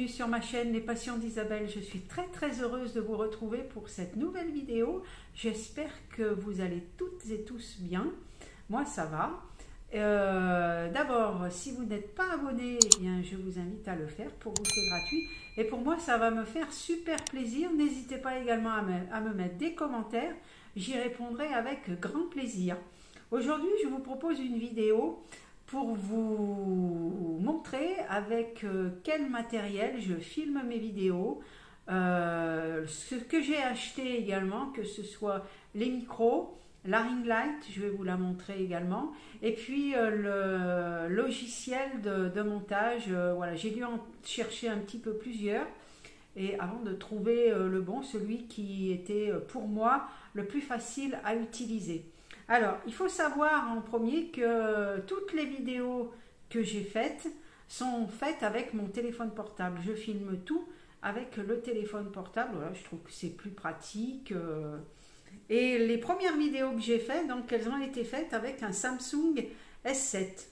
bienvenue sur ma chaîne Les Passions d'Isabelle. Je suis très heureuse de vous retrouver pour cette nouvelle vidéo. J'espère que vous allez toutes et tous bien. Moi ça va. D'abord, si vous n'êtes pas abonné, eh bien, je vous invite à le faire. Pour vous c'est gratuit et pour moi ça va me faire super plaisir. N'hésitez pas également à me mettre des commentaires, j'y répondrai avec grand plaisir. Aujourd'hui je vous propose une vidéo pour vous montrer avec quel matériel je filme mes vidéos, ce que j'ai acheté également, que ce soit les micros, la ring light, je vais vous la montrer également, et puis le logiciel de montage. Voilà, j'ai dû en chercher un petit peu plusieurs, et avant de trouver le bon, celui qui était pour moi le plus facile à utiliser. Alors, il faut savoir en premier que toutes les vidéos que j'ai faites sont faites avec mon téléphone portable. Je filme tout avec le téléphone portable. Voilà, je trouve que c'est plus pratique. Et les premières vidéos que j'ai faites, donc elles ont été faites avec un Samsung S7.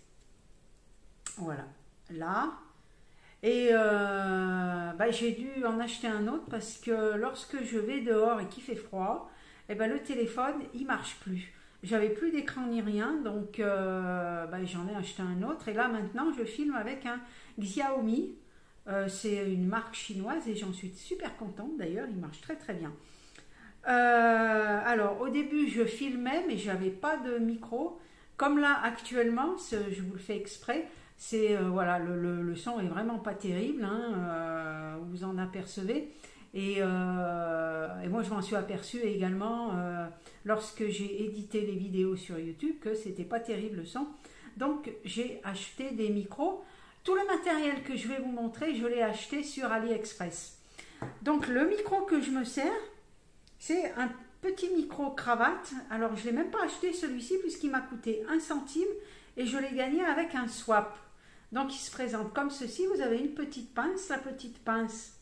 Voilà, là. Et j'ai dû en acheter un autre parce que lorsque je vais dehors et qu'il fait froid, eh ben, le téléphone, il marche plus. J'avais plus d'écran ni rien, donc j'en ai acheté un autre. Et là maintenant, je filme avec un Xiaomi. C'est une marque chinoise et j'en suis super contente. D'ailleurs, il marche très bien. Alors, au début, je filmais, mais j'avais pas de micro. Comme là, actuellement, je vous le fais exprès. C'est voilà, le son est vraiment pas terrible. Hein, vous en apercevez. Et moi je m'en suis aperçue également lorsque j'ai édité les vidéos sur YouTube que c'était pas terrible le son. Donc j'ai acheté des micros. Tout le matériel que je vais vous montrer, je l'ai acheté sur AliExpress. Donc le micro que je me sers, c'est un petit micro cravate. Alors je l'ai même pas acheté celui-ci puisqu'il m'a coûté 1 centime et je l'ai gagné avec un swap. Donc il se présente comme ceci. Vous avez une petite pince. La petite pince,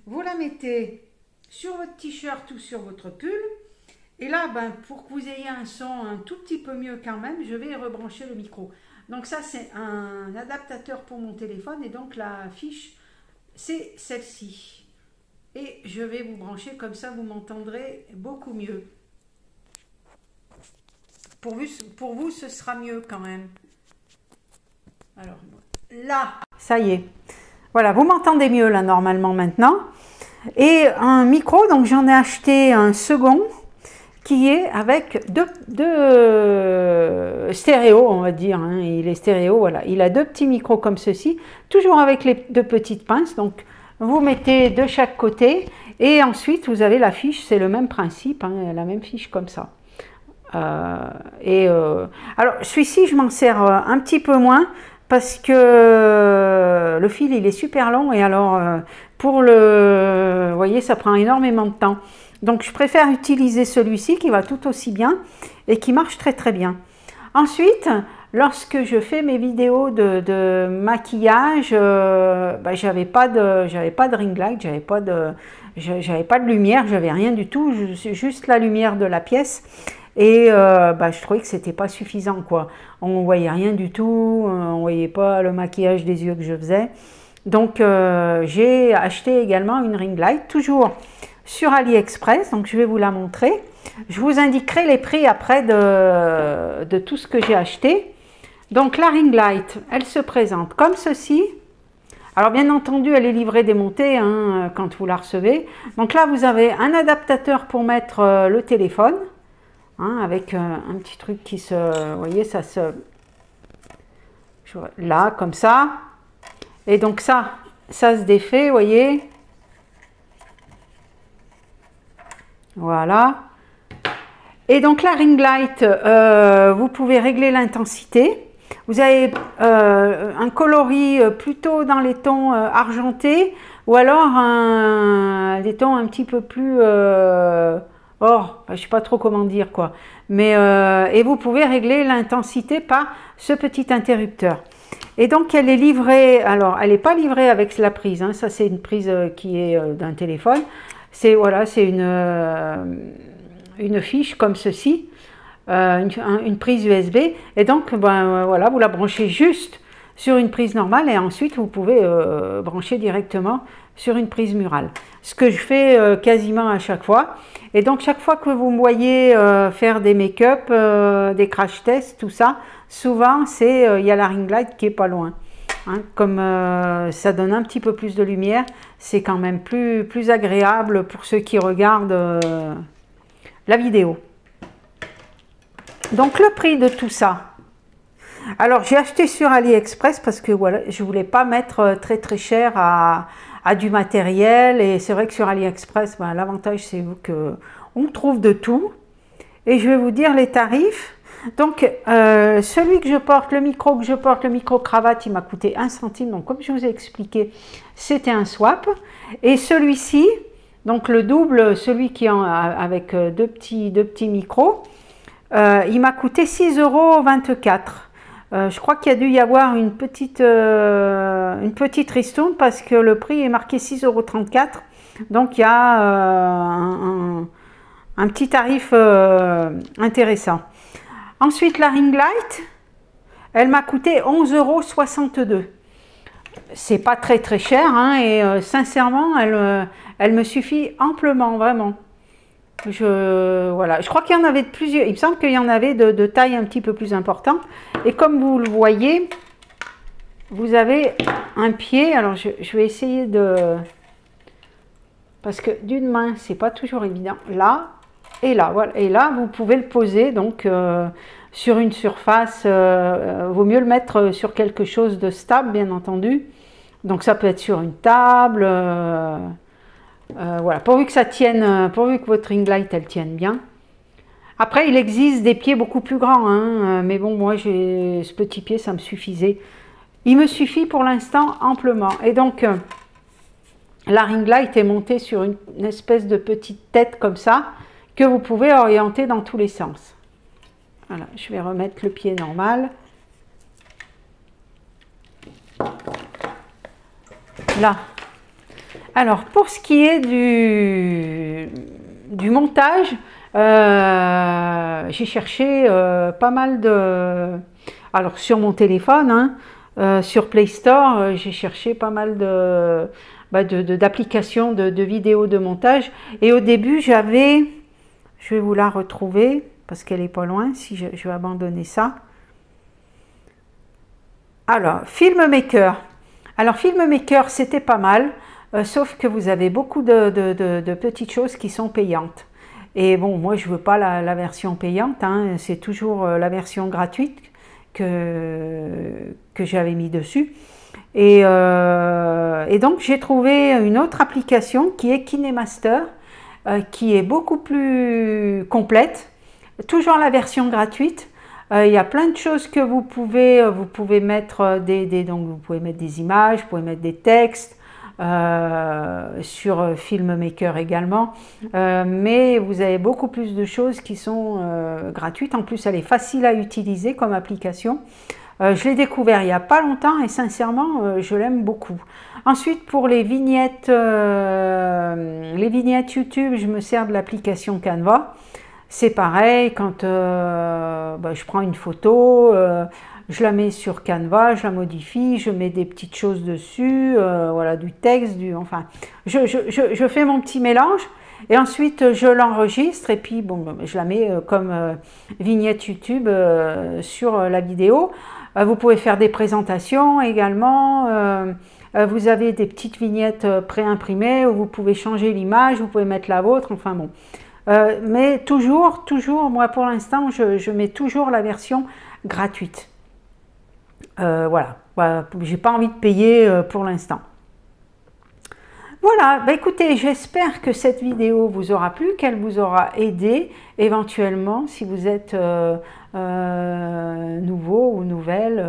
vous la mettez sur votre t-shirt ou sur votre pull. Et là, pour que vous ayez un son un tout petit peu mieux quand même, je vais rebrancher le micro. Donc ça, c'est un adaptateur pour mon téléphone. Et donc la fiche, c'est celle-ci. Et je vais vous brancher comme ça, vous m'entendrez beaucoup mieux. Pour vous, ce sera mieux quand même. Alors, là, ça y est. Voilà, vous m'entendez mieux là normalement maintenant. Et un micro, donc j'en ai acheté un second qui est avec deux stéréos, on va dire. Hein. Il est stéréo, voilà. Il a deux petits micros comme ceci, toujours avec les deux petites pinces. Donc vous mettez de chaque côté et ensuite vous avez la fiche, c'est le même principe, hein, la même fiche comme ça. Alors celui-ci, je m'en sers un petit peu moins. Parce que le fil il est super long et alors vous voyez, ça prend énormément de temps. Donc je préfère utiliser celui-ci qui va tout aussi bien et qui marche très bien. Ensuite, lorsque je fais mes vidéos de maquillage, j'avais pas de ring light, j'avais pas de lumière, j'avais rien du tout, juste la lumière de la pièce. Et je trouvais que c'était pas suffisant, quoi. On voyait rien du tout, on voyait pas le maquillage des yeux que je faisais. Donc j'ai acheté également une ring light, toujours sur AliExpress. Donc je vais vous la montrer. Je vous indiquerai les prix après de tout ce que j'ai acheté. Donc la ring light, elle se présente comme ceci. Alors bien entendu, elle est livrée démontée hein, quand vous la recevez. Donc là, vous avez un adaptateur pour mettre le téléphone. Hein, avec un petit truc qui se... Vous voyez, ça se... Là, comme ça. Et donc ça se défait, vous voyez. Voilà. Et donc la ring light, vous pouvez régler l'intensité. Vous avez un coloris plutôt dans les tons argentés ou alors des tons un petit peu plus... or, je ne sais pas trop comment dire quoi, mais et vous pouvez régler l'intensité par ce petit interrupteur. Et donc elle est livrée, alors elle n'est pas livrée avec la prise, hein, ça c'est une prise qui est d'un téléphone, c'est voilà, c'est une fiche comme ceci, une prise USB, et donc voilà, vous la branchez juste sur une prise normale et ensuite vous pouvez brancher directement sur une prise murale. Ce que je fais quasiment à chaque fois. Et donc chaque fois que vous me voyez faire des make-up, des crash tests, tout ça, souvent il y a la ring light qui est pas loin. Hein, comme ça donne un petit peu plus de lumière, c'est quand même plus agréable pour ceux qui regardent la vidéo. Donc le prix de tout ça. Alors j'ai acheté sur AliExpress parce que voilà, je voulais pas mettre très cher à du matériel, et c'est vrai que sur AliExpress, ben, l'avantage c'est que on trouve de tout. Et je vais vous dire les tarifs. Donc celui que je porte, le micro que je porte, le micro cravate, il m'a coûté 1 centime. Donc comme je vous ai expliqué, c'était un swap. Et celui-ci, donc le double, celui qui est avec deux petits micros, il m'a coûté 6,24 €. Je crois qu'il y a dû y avoir une petite ristourne parce que le prix est marqué 6,34 €. Donc il y a un petit tarif intéressant. Ensuite, la ring light, elle m'a coûté 11,62 €. C'est pas très cher, hein, et sincèrement, elle me suffit amplement, vraiment. Voilà. Je crois qu'il y en avait de plusieurs. Il me semble qu'il y en avait de taille un petit peu plus importante. Et comme vous le voyez, vous avez un pied. Alors je vais essayer de... Parce que d'une main, c'est pas toujours évident. Là et là, voilà. Et là, vous pouvez le poser donc sur une surface. Vaut mieux le mettre sur quelque chose de stable, bien entendu. Donc ça peut être sur une table. Voilà, pourvu que ça tienne, pourvu que votre ring light elle tienne bien. Après, il existe des pieds beaucoup plus grands, hein, mais bon, moi j'ai ce petit pied, ça me suffisait. Il me suffit pour l'instant amplement. Et donc, la ring light est montée sur une espèce de petite tête comme ça, que vous pouvez orienter dans tous les sens. Voilà, je vais remettre le pied normal. Là. Alors, pour ce qui est du montage, j'ai cherché pas mal de... Alors, sur mon téléphone, hein, sur Play Store, j'ai cherché pas mal d'applications de vidéos de montage. Et au début, j'avais... Je vais vous la retrouver, parce qu'elle n'est pas loin, si je vais abandonner ça. Alors, Filmmaker. Alors, Filmmaker, c'était pas mal. Sauf que vous avez beaucoup de petites choses qui sont payantes. Et bon, moi je veux pas la version payante, hein, c'est toujours la version gratuite que j'avais mis dessus. Et donc j'ai trouvé une autre application qui est KineMaster, qui est beaucoup plus complète, toujours la version gratuite. Il y a plein de choses que vous pouvez mettre donc vous pouvez mettre des images, vous pouvez mettre des textes. Sur Filmmaker également, mais vous avez beaucoup plus de choses qui sont gratuites. En plus, elle est facile à utiliser comme application. Je l'ai découvert il n'y a pas longtemps et sincèrement, je l'aime beaucoup. Ensuite, pour les vignettes YouTube, je me sers de l'application Canva. C'est pareil, quand je prends une photo, je la mets sur Canva, je la modifie, je mets des petites choses dessus, voilà, du texte, enfin, je fais mon petit mélange et ensuite je l'enregistre et puis bon, je la mets comme vignette YouTube sur la vidéo. Vous pouvez faire des présentations également. Vous avez des petites vignettes pré-imprimées où vous pouvez changer l'image, vous pouvez mettre la vôtre, enfin bon. Mais toujours, moi pour l'instant, je mets toujours la version gratuite. Voilà, j'ai pas envie de payer pour l'instant. Voilà, bah écoutez, j'espère que cette vidéo vous aura plu, qu'elle vous aura aidé éventuellement si vous êtes nouveau ou nouvelle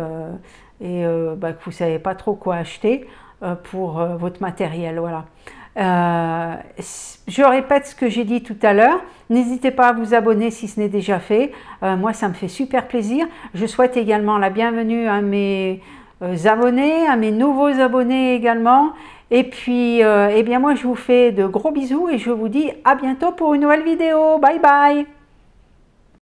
et que vous ne savez pas trop quoi acheter pour votre matériel. Voilà. Je répète ce que j'ai dit tout à l'heure, n'hésitez pas à vous abonner si ce n'est déjà fait, moi ça me fait super plaisir. Je souhaite également la bienvenue à mes abonnés, à mes nouveaux abonnés également, et puis eh bien moi je vous fais de gros bisous et je vous dis à bientôt pour une nouvelle vidéo. Bye bye.